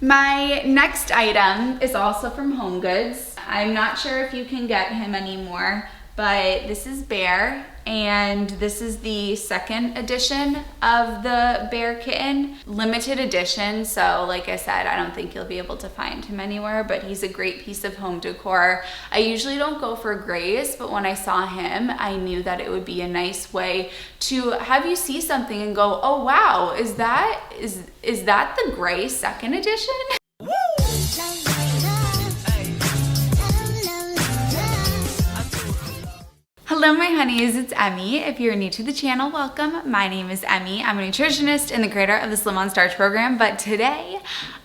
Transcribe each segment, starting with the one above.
My next item is also from HomeGoods. I'm not sure if you can get him anymore, but this is Bear, and this is the second edition of the Bear kitten. Limited edition, so like I said, I don't think you'll be able to find him anywhere, but he's a great piece of home decor. I usually don't go for grays, but when I saw him, I knew that it would be a nice way to have you see something and go, oh wow, is that the gray second edition? Hello my honeys, it's Emmy. If you're new to the channel, welcome. My name is Emmy. I'm a nutritionist and the creator of the Slim on Starch program, but today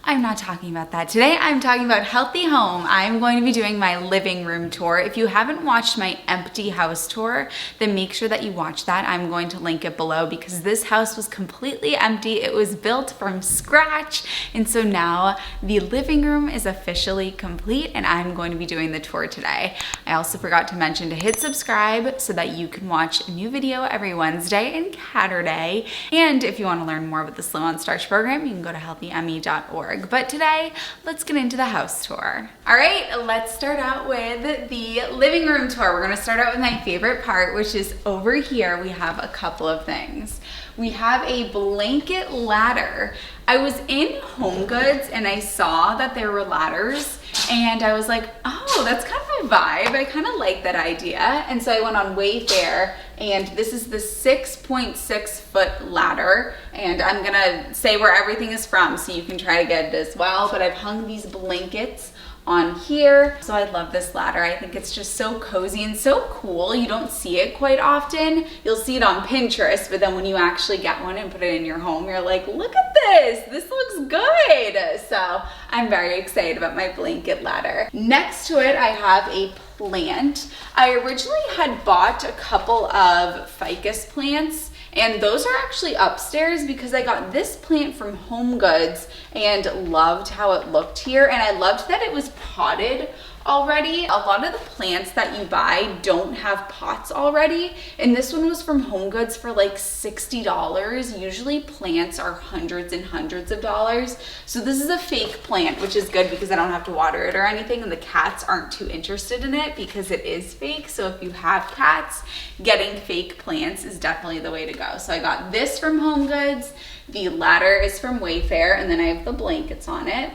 I'm not talking about that. Today I'm talking about Healthy Home. I'm going to be doing my living room tour. If you haven't watched my empty house tour, then make sure that you watch that. I'm going to link it below because this house was completely empty. It was built from scratch, and so now the living room is officially complete and I'm going to be doing the tour today. I also forgot to mention to hit subscribe so that you can watch a new video every Wednesday and Saturday. And if you want to learn more about the Slim on Starch program, you can go to healthyemmie.org. But today, let's get into the house tour. All right, let's start out with the living room tour. We're gonna start out with my favorite part, which is over here. We have a couple of things. We have a blanket ladder. I was in HomeGoods and I saw that there were ladders and I was like, oh, that's kind of a vibe. I kind of like that idea. And so I went on Wayfair, and this is the 6.6 foot ladder. And I'm gonna say where everything is from so you can try to get it as well. But I've hung these blankets on here. So I love this ladder. I think it's just so cozy and so cool. You don't see it quite often. You'll see it on Pinterest, but then when you actually get one and put it in your home, you're like, look at this. This looks good. So I'm very excited about my blanket ladder. Next to it, I have a plant. I originally had bought a couple of ficus plants, and those are actually upstairs because I got this plant from HomeGoods and loved how it looked here. And I loved that it was potted already. A lot of the plants that you buy don't have pots already. And this one was from HomeGoods for like $60. Usually plants are hundreds and hundreds of dollars. So this is a fake plant, which is good because I don't have to water it or anything. And the cats aren't too interested in it because it is fake. So if you have cats, getting fake plants is definitely the way to go. So I got this from HomeGoods. The ladder is from Wayfair, and then I have the blankets on it.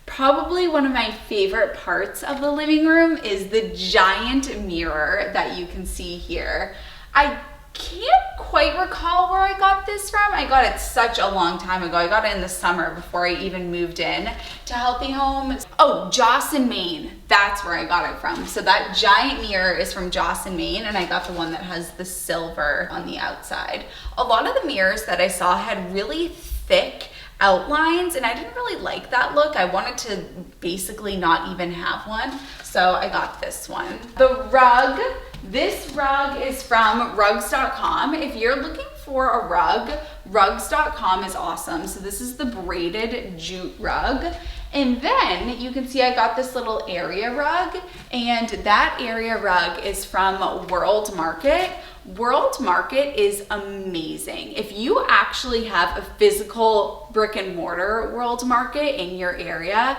Probably one of my favorite parts of the living room is the giant mirror that you can see here. I can't quite recall where I got this from. I got it such a long time ago. I got it in the summer before I even moved in to Healthy Home. Oh, Joss in Maine. That's where I got it from. So that giant mirror is from Joss in Maine, and I got the one that has the silver on the outside. A lot of the mirrors that I saw had really thick outlines, and I didn't really like that look. I wanted to basically not even have one, so I got this one. The rug, this rug is from rugs.com. If you're looking for a rug, rugs.com is awesome. So this is the braided jute rug. And then you can see I got this little area rug, and that area rug is from World Market. World Market is amazing. If you actually have a physical brick and mortar World Market in your area,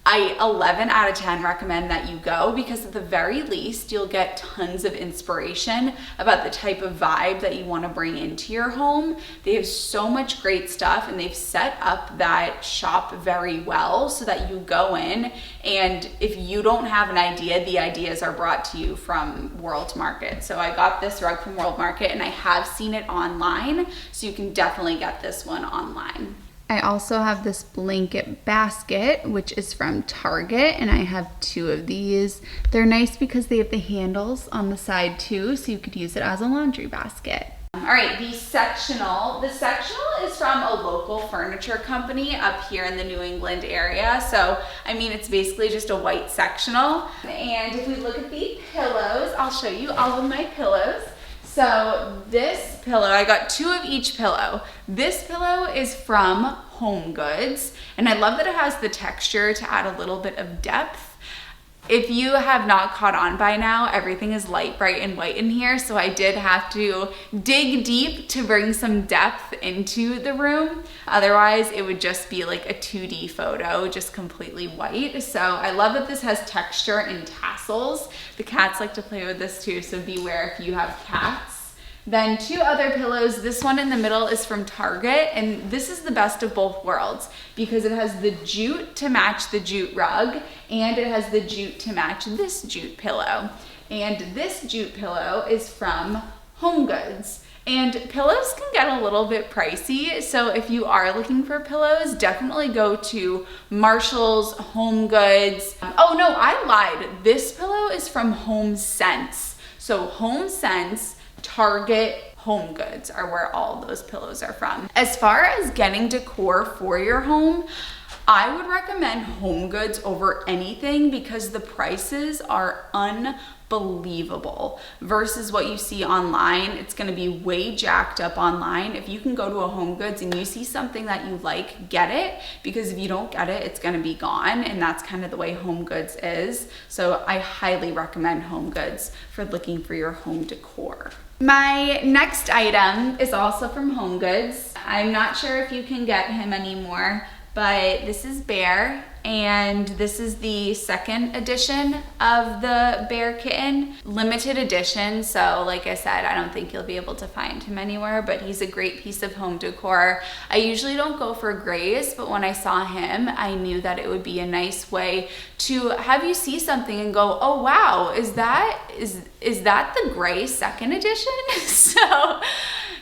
I 11 out of 10 recommend that you go, because at the very least you'll get tons of inspiration about the type of vibe that you want to bring into your home. They have so much great stuff, and they've set up that shop very well so that you go in, and if you don't have an idea, the ideas are brought to you from World Market. So I got this rug from World Market, and I have seen it online, so you can definitely get this one online. I also have this blanket basket, which is from Target, and I have two of these. They're nice because they have the handles on the side too, so you could use it as a laundry basket. All right, the sectional. The sectional is from a local furniture company up here in the New England area. So, I mean, it's basically just a white sectional. And if we look at the pillows, I'll show you all of my pillows. So this pillow, I got two of each pillow. This pillow is from HomeGoods, and I love that it has the texture to add a little bit of depth. If you have not caught on by now, everything is light, bright, and white in here, so I did have to dig deep to bring some depth into the room. Otherwise, it would just be like a 2D photo, just completely white. So I love that this has texture and tassels. The cats like to play with this too, so beware if you have cats. Then 2 other pillows. This one in the middle is from Target, and this is the best of both worlds because it has the jute to match the jute rug, and it has the jute to match this jute pillow. And this jute pillow is from HomeGoods. And pillows can get a little bit pricey, so if you are looking for pillows, definitely go to Marshall's, HomeGoods. Oh no, I lied. This pillow is from HomeSense. So HomeSense, Target, HomeGoods are where all those pillows are from. As far as getting decor for your home, I would recommend HomeGoods over anything because the prices are unbelievable versus what you see online. It's gonna be way jacked up online. If you can go to a HomeGoods and you see something that you like, get it, because if you don't get it, it's gonna be gone, and that's kind of the way HomeGoods is. So I highly recommend HomeGoods for looking for your home decor. My next item is also from HomeGoods. I'm not sure if you can get him anymore, but this is Bear, and this is the 2nd edition of the Bear kitten. Limited edition, so like I said, I don't think you'll be able to find him anywhere, but he's a great piece of home decor. I usually don't go for grays, but when I saw him, I knew that it would be a nice way to have you see something and go, oh wow, is that the gray 2nd edition? So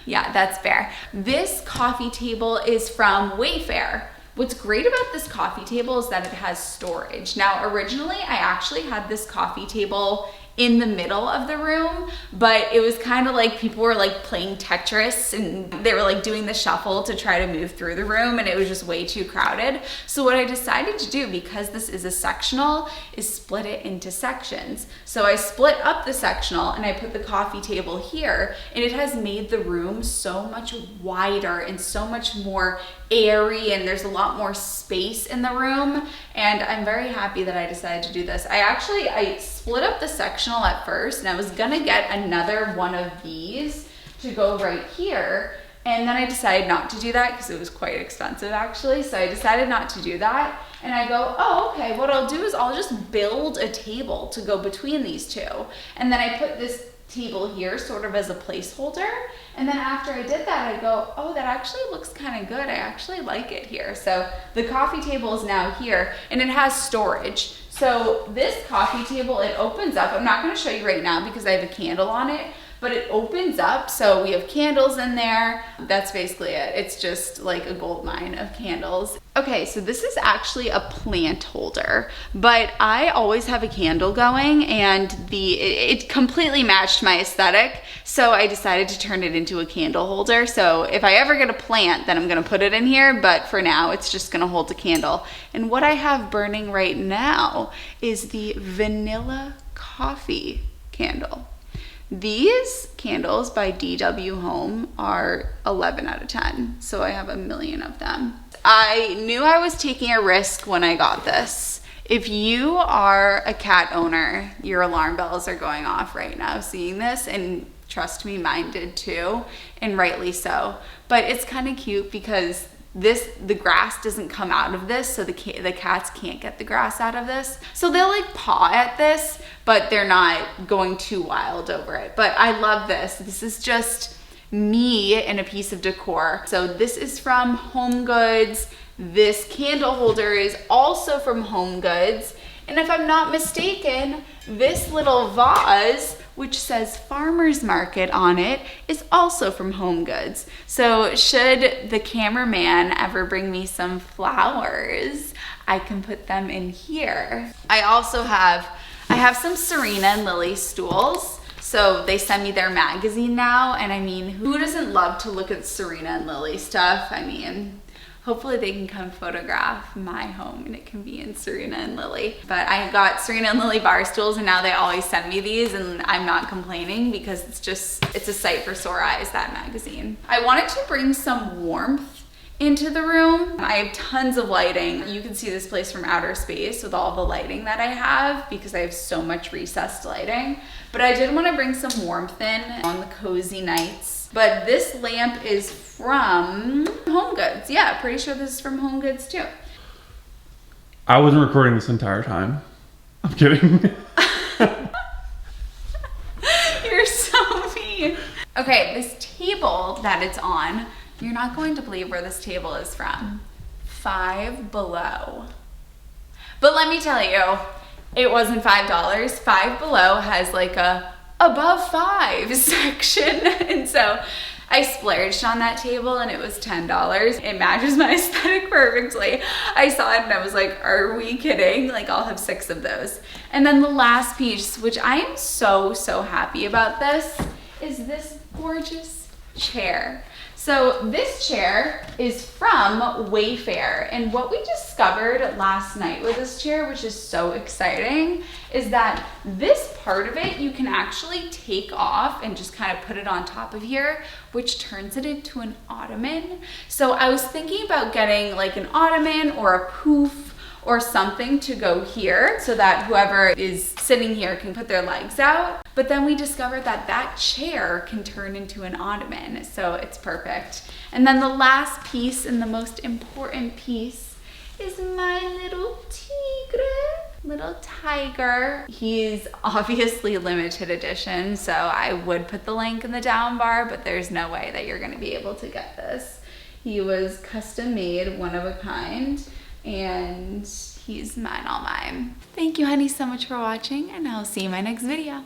yeah, that's Bear. This coffee table is from Wayfair. What's great about this coffee table is that it has storage. Now, originally, I actually had this coffee table in the middle of the room, but it was kind of like people were like playing Tetris and they were like doing the shuffle to try to move through the room, and it was just way too crowded. So what I decided to do, because this is a sectional, is split it into sections. So I split up the sectional and I put the coffee table here, and it has made the room so much wider and so much more airy, and there's a lot more space in the room, and I'm very happy that I decided to do this. I split up the sectional at first, and I was gonna get another one of these to go right here, and then I decided not to do that because it was quite expensive actually, so I decided not to do that. And I go, oh, okay, what I'll do is I'll just build a table to go between these two, and then I put this table here sort of as a placeholder, and then after I did that, I go, oh, that actually looks kind of good. I actually like it here. So the coffee table is now here, and it has storage. So this coffee table, it opens up. I'm not going to show you right now because I have a candle on it, but it opens up, so we have candles in there. That's basically it. It's just like a gold mine of candles. Okay, so this is actually a plant holder, but I always have a candle going, and it completely matched my aesthetic, so I decided to turn it into a candle holder. So if I ever get a plant, then I'm gonna put it in here, but for now, it's just gonna hold a candle. And what I have burning right now is the vanilla coffee candle. These candles by DW Home are 11 out of 10, so I have a million of them. I knew I was taking a risk when I got this. If you are a cat owner, your alarm bells are going off right now seeing this, and trust me, mine did too, and rightly so. But it's kind of cute because the grass doesn't come out of this, so the cats can't get the grass out of this. So they'll like paw at this, but they're not going too wild over it. But I love this. This is just me and a piece of decor. So this is from HomeGoods. This candle holder is also from HomeGoods. And if I'm not mistaken, this little vase, which says Farmer's Market on it, is also from HomeGoods. So should the cameraman ever bring me some flowers, I can put them in here. I have some Serena and Lily stools. So they send me their magazine now, and I mean, who doesn't love to look at Serena and Lily stuff? I mean, hopefully they can come photograph my home and it can be in Serena and Lily. But I got Serena and Lily bar stools, and now they always send me these, and I'm not complaining because it's a sight for sore eyes, that magazine. I wanted to bring some warmth into the room. I have tons of lighting. You can see this place from outer space with all the lighting that I have because I have so much recessed lighting. But I did want to bring some warmth in on the cozy nights. But this lamp is from Home Goods. Yeah, pretty sure this is from Home Goods too. I wasn't recording this entire time. I'm kidding. You're so mean. Okay, this table that it's on, you're not going to believe where this table is from. Five Below. But let me tell you, it wasn't $5. Five Below has like a above $5 section. And so I splurged on that table and it was $10. It matches my aesthetic perfectly. I saw it and I was like, are we kidding? Like, I'll have 6 of those. And then the last piece, which I am so happy about this, is this gorgeous chair. So this chair is from Wayfair, and what we discovered last night with this chair, which is so exciting, is that this part of it you can actually take off and just kind of put it on top of here, which turns it into an ottoman. So I was thinking about getting like an ottoman or a poof or something to go here so that whoever is sitting here can put their legs out. But then we discovered that that chair can turn into an ottoman, so it's perfect. And then the last piece and the most important piece is my little little tiger. He's obviously limited edition, so I would put the link in the down bar, but there's no way that you're gonna be able to get this. He was custom made, one of a kind, and he's mine, all mine. Thank you, honey, so much for watching, and I'll see you in my next video.